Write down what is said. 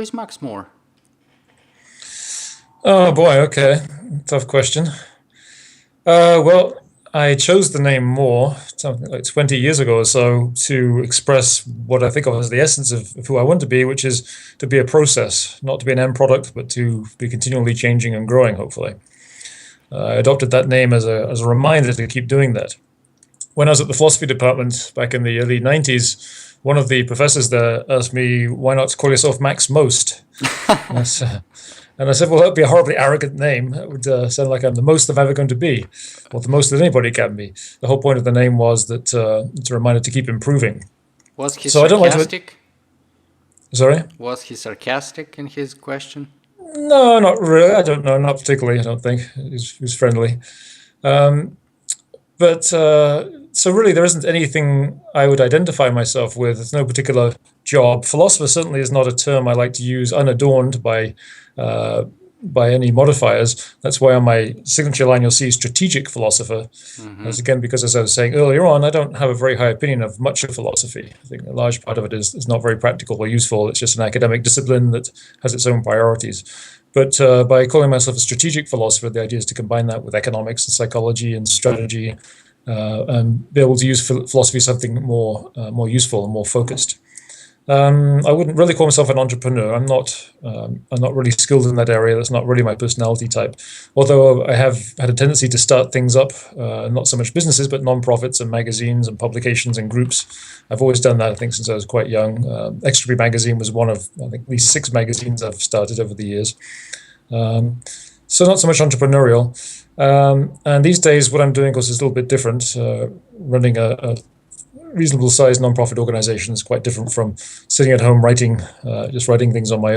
is Max Moore? Oh boy, okay. Tough question. Well, I chose the name Moore something like 20 years ago or so to express what I think of as the essence of who I want to be, which is to be a process, not to be an end product, but to be continually changing and growing, hopefully. I adopted that name as a reminder to keep doing that. When I was at the philosophy department back in the early 90s, one of the professors there asked me, why not call yourself Max Most? And I said, well, that'd be a horribly arrogant name. That would sound like I'm the most I'm ever going to be, or the most that anybody can be. The whole point of the name was that it's a reminder to keep improving. Was he So I don't like to. sarcastic? Sorry? Was he sarcastic in his question? No, not really. I don't know. Not particularly. I don't think he was friendly. But so really, there isn't anything I would identify myself with. There's no particular job. Philosopher certainly is not a term I like to use unadorned by any modifiers. That's why on my signature line you'll see strategic philosopher. As again, because as I was saying earlier on, I don't have a very high opinion of much of philosophy. I think a large part of it is not very practical or useful. It's just an academic discipline that has its own priorities. But by calling myself a strategic philosopher, the idea is to combine that with economics and psychology and strategy, and be able to use philosophy as something more useful and more focused. I wouldn't really call myself an entrepreneur. I'm not really skilled in that area. That's not really my personality type. Although I have had a tendency to start things up, not so much businesses, but non-profits and magazines and publications and groups. I've always done that, I think, since I was quite young. Extra magazine was one of, I think, at least 6 magazines I've started over the years. So not so much entrepreneurial. And these days, what I'm doing, of course, is a little bit different. Running a reasonable sized non-profit organization is quite different from sitting at home just writing things on my own.